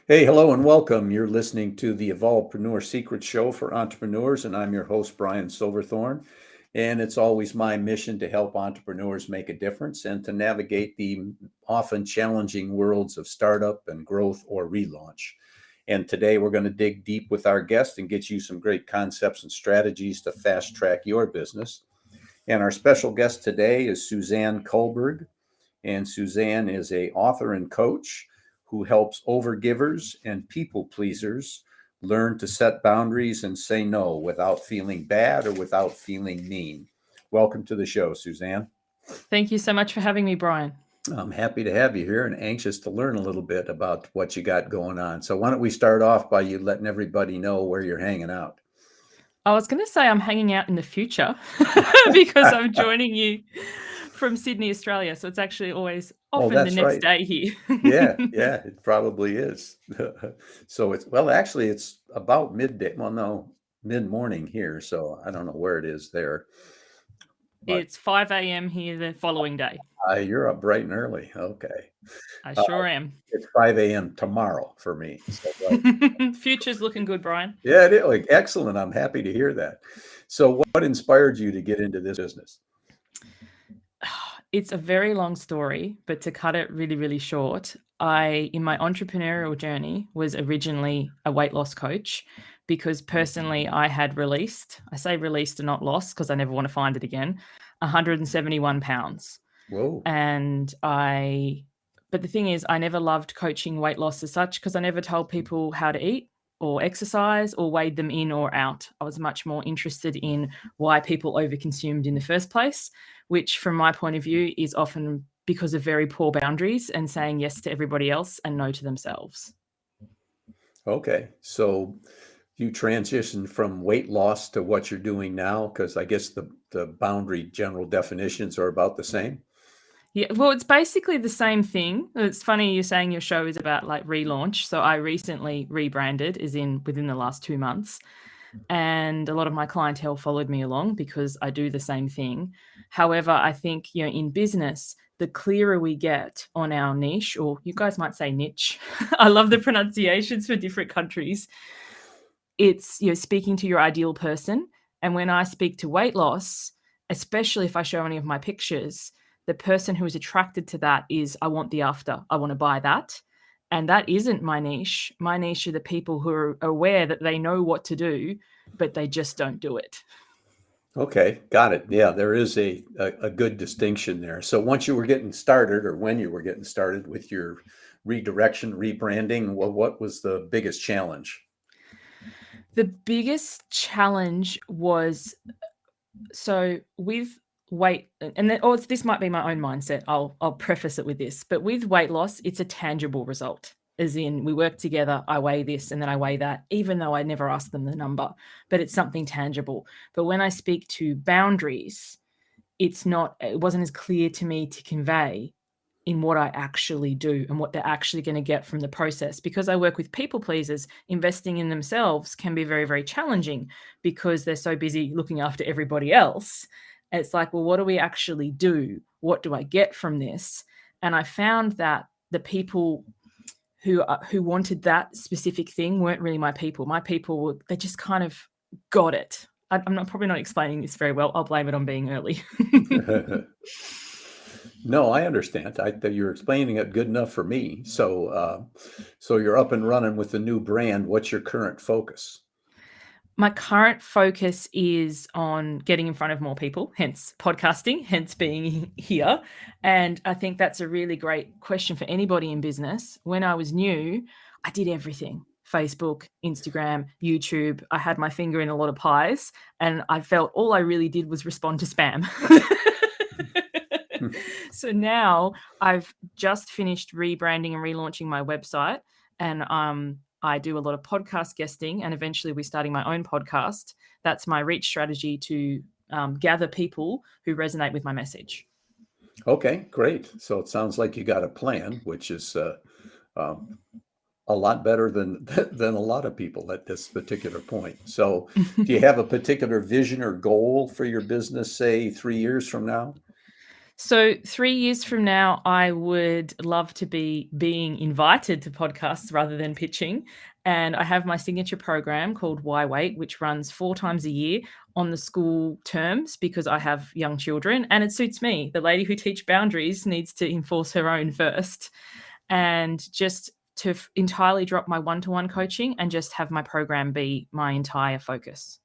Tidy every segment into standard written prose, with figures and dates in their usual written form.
Hey, hello and welcome. You're listening to the Evolvepreneur Secrets Show for entrepreneurs, and I'm your host, Brian Silverthorne. And it's always my mission to help entrepreneurs make a difference and to navigate the often challenging worlds of startup and growth or relaunch. And today we're going to dig deep with our guest and get you some great concepts and strategies to fast track your business. And our special guest today is Suzanne Culberg. And Suzanne is a author and coach who helps overgivers and people pleasers learn to set boundaries and say no without feeling bad or without feeling mean. Welcome to the show, Suzanne. Thank you so much for having me, Brian. I'm happy to have you here and anxious to learn a little bit about what you got going on. So why don't we start off by you letting everybody know where you're hanging out? I was going to say I'm hanging out in the future because I'm joining you from Sydney, Australia. So it's actually always Oh, often the that's next right. day here. Yeah, it probably is. So actually it's about midday. Well, no, mid-morning here. So I don't know where it is there, but It's 5 a.m. here the following day. you're up bright and early. Okay. I Uh, sure am. it's 5 a.m. tomorrow for me. So, Future's looking good, Brian. yeah, it is. Like, excellent. I'm happy to hear that. So what inspired you to get into this business? It's a very long story, but to cut it really, really short, in my entrepreneurial journey, was originally a weight loss coach because personally I had I say released and not lost because I never want to find it again, 171 pounds. Whoa. And but the thing is, I never loved coaching weight loss as such because I never told people how to eat or exercise or weighed them in or out. I was much more interested in why people overconsumed in the first place, which from my point of view is often because of very poor boundaries and saying yes to everybody else and no to themselves. Okay. So you transitioned from weight loss to what you're doing now, because I guess the boundary general definitions are about the same. Yeah, well, it's basically the same thing. It's funny you're saying your show is about like relaunch. So I recently rebranded, as in within the last 2 months. And a lot of my clientele followed me along because I do the same thing. However, I think, in business, the clearer we get on our niche, or you guys might say niche. I love the pronunciations for different countries. It's, speaking to your ideal person. And when I speak to weight loss, especially if I show any of my pictures, the person who is attracted to that is, I want the after, I want to buy that. And that isn't my niche. My niche are the people who are aware that they know what to do, but they just don't do it. Okay, got it. Yeah, there is a good distinction there. So once you were getting started, or when you were getting started with your redirection, rebranding, what was the biggest challenge? The biggest challenge was, so with weight, and then, this might be my own mindset. I'll preface it with this, but with weight loss, it's a tangible result. As in, we work together, I weigh this and then I weigh that, even though I never ask them the number, but it's something tangible. But when I speak to boundaries, it wasn't as clear to me to convey in what I actually do and what they're actually going to get from the process. Because I work with people pleasers, investing in themselves can be very, very challenging because they're so busy looking after everybody else. It's like, well, what do we actually do? What do I get from this? And I found that the people who wanted that specific thing weren't really my people. My people, they just kind of got it. I'm probably not explaining this very well. I'll blame it on being early. No, I understand. You're explaining it good enough for me. So you're up and running with the new brand. What's your current focus? My current focus is on getting in front of more people, hence podcasting, hence being here. And I think that's a really great question for anybody in business. When I was new, I did everything: Facebook, Instagram, YouTube. I had my finger in a lot of pies, and I felt all I really did was respond to spam. So now I've just finished rebranding and relaunching my website, and I do a lot of podcast guesting, and eventually we're starting my own podcast. That's my reach strategy to gather people who resonate with my message. Okay, great. So it sounds like you got a plan, which is a lot better than than a lot of people at this particular point. So, do you have a particular vision or goal for your business, say 3 years from now? So 3 years from now, I would love to be being invited to podcasts rather than pitching. And I have my signature program called Why Wait, which runs 4 times a year on the school terms because I have young children and it suits me. The lady who teach boundaries needs to enforce her own first. And just to entirely drop my one-to-one coaching and just have my program be my entire focus.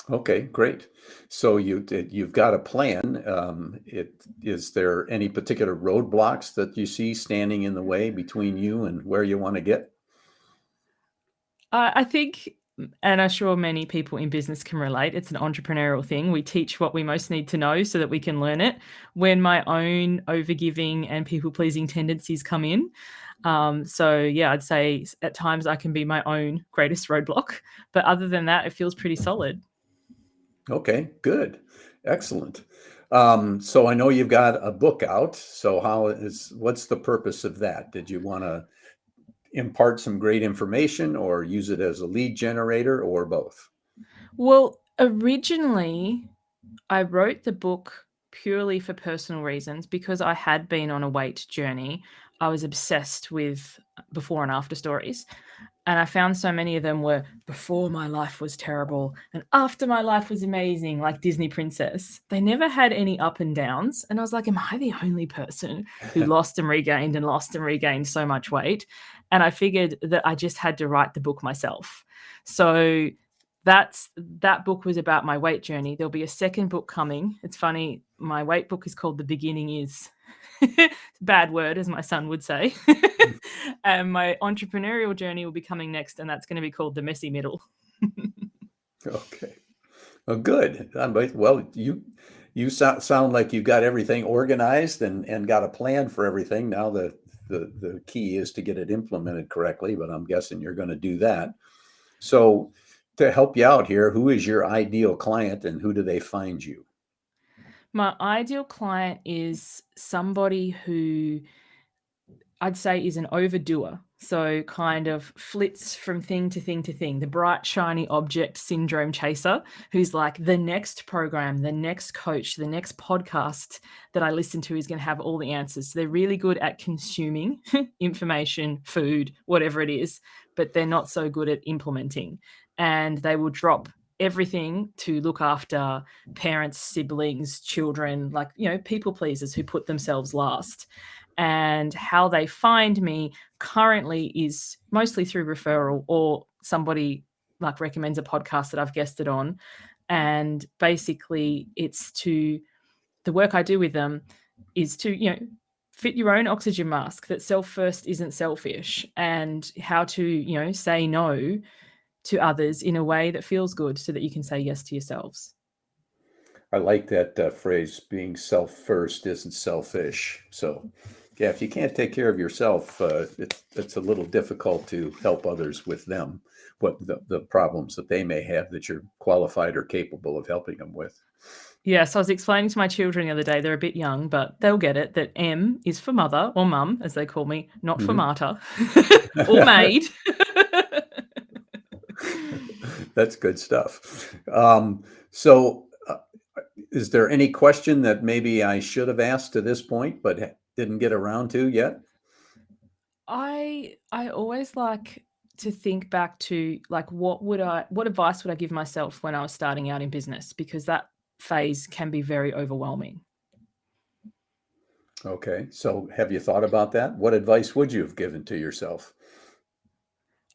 Okay, great. So you've got a plan. Is there any particular roadblocks that you see standing in the way between you and where you want to get? I think, and I'm sure many people in business can relate, it's an entrepreneurial thing. We teach what we most need to know so that we can learn it. When my own overgiving and people-pleasing tendencies come in. So yeah, I'd say at times I can be my own greatest roadblock. But other than that, it feels pretty solid. Okay, good. Excellent. So I know you've got a book out. So what's the purpose of that? Did you want to impart some great information or use it as a lead generator or both? Well, originally, I wrote the book purely for personal reasons because I had been on a weight journey. I was obsessed with before and after stories. And I found so many of them were before my life was terrible and after my life was amazing, like Disney Princess. They never had any up and downs. And I was like, am I the only person who lost and regained so much weight? And I figured that I just had to write the book myself. So that book was about my weight journey. There'll be a second book coming. It's funny, my weight book is called The Beginning Is. Bad word, as my son would say. And my entrepreneurial journey will be coming next, and that's going to be called The Messy Middle. Okay. Well, good. Well, you sound like you've got everything organized and got a plan for everything. Now the key is to get it implemented correctly, but I'm guessing you're going to do that. So to help you out here, who is your ideal client and who do they find you? My ideal client is somebody who I'd say is an overdoer. So kind of flits from thing to thing to thing, the bright, shiny object syndrome chaser, who's like the next program, the next coach, the next podcast that I listen to is going to have all the answers. So they're really good at consuming information, food, whatever it is, but they're not so good at implementing. And they will drop everything to look after parents, siblings, children, like, people pleasers who put themselves last. And how they find me currently is mostly through referral or somebody like recommends a podcast that I've guested on. And basically the work I do with them is to, fit your own oxygen mask, that self first isn't selfish, and how to, say no to others in a way that feels good so that you can say yes to yourselves. I like that phrase, being self first isn't selfish. So yeah, if you can't take care of yourself, it's a little difficult to help others with them, what the problems that they may have that you're qualified or capable of helping them with. Yes, I was explaining to my children the other day, they're a bit young, but they'll get it, that M is for mother or mum, as they call me, not for Mhm. martyr or maid. That's good stuff. So is there any question that maybe I should have asked to this point, but didn't get around to yet? I always like to think back to like what advice would I give myself when I was starting out in business, because that phase can be very overwhelming. Okay, so have you thought about that? What advice would you have given to yourself?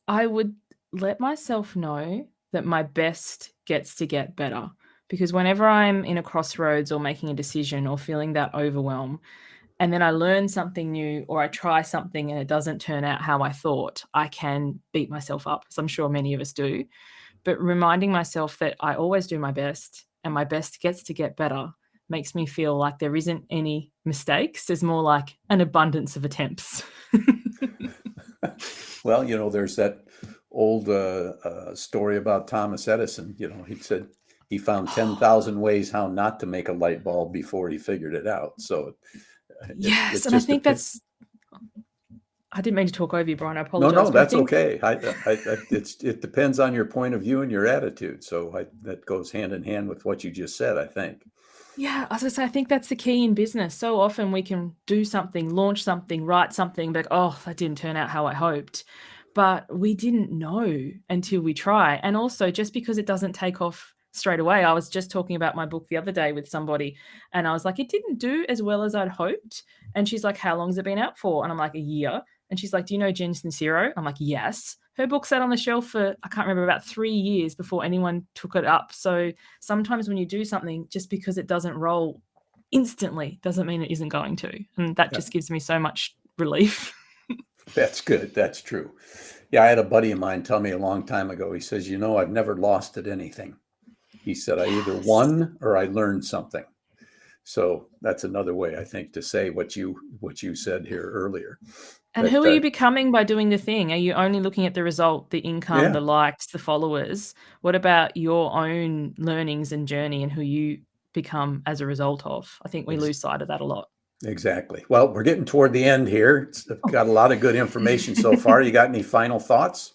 I would let myself know that my best gets to get better, because whenever I'm in a crossroads or making a decision or feeling that overwhelm, and then I learn something new or I try something and it doesn't turn out how I thought, I can beat myself up, as I'm sure many of us do. But reminding myself that I always do my best and my best gets to get better makes me feel like there isn't any mistakes. There's more like an abundance of attempts. Well, there's that old story about Thomas Edison. He said he found 10,000 ways how not to make a light bulb before he figured it out. So Yes, it and I just think depends. I didn't mean to talk over you, Brian. I No, apologize. no, But I that's think, okay. It depends on your point of view and your attitude. So that goes hand in hand with what you just said, I think. Yeah, I was gonna say, I think that's the key in business. So often we can do something, launch something, write something, but oh, that didn't turn out how I hoped. But we didn't know until we try. And also, just because it doesn't take off straight away, I was just talking about my book the other day with somebody, and I was like, it didn't do as well as I'd hoped. And she's like, how long's it been out for? And I'm like, a year. And she's like, do you know Jen Sincero? I'm like, yes. Her book sat on the shelf for, I can't remember, about 3 years before anyone took it up. So sometimes when you do something, just because it doesn't roll instantly doesn't mean it isn't going to. And that just gives me so much relief. That's good. That's true. Yeah, I had a buddy of mine tell me a long time ago. He says, I've never lost at anything. He said, I either Yes. won or I learned something. So that's another way, I think, to say what you said here earlier. And But who are you becoming by doing the thing? Are you only looking at the result, the income, yeah, the likes, the followers? What about your own learnings and journey and who you become as a result of? I think we ex- lose sight of that a lot. exactly. Well, we're getting toward the end here. I've got a lot of good information so far. You got any final thoughts?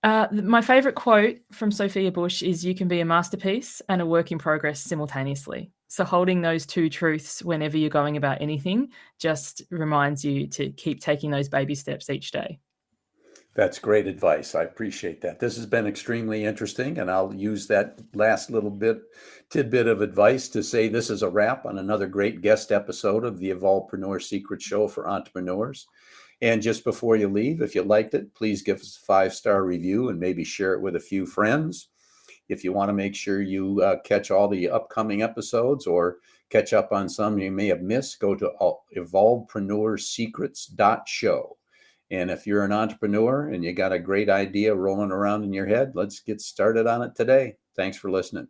My favorite quote from Sophia Bush is, you can be a masterpiece and a work in progress simultaneously. So holding those two truths whenever you're going about anything just reminds you to keep taking those baby steps each day. That's great advice. I appreciate that. This has been extremely interesting, and I'll use that last little tidbit of advice to say this is a wrap on another great guest episode of the Evolvepreneur Secrets Show for entrepreneurs. And just before you leave, if you liked it, please give us a 5-star review and maybe share it with a few friends. If you want to make sure you catch all the upcoming episodes or catch up on some you may have missed, go to evolvepreneursecrets.show. And if you're an entrepreneur and you got a great idea rolling around in your head, let's get started on it today. Thanks for listening.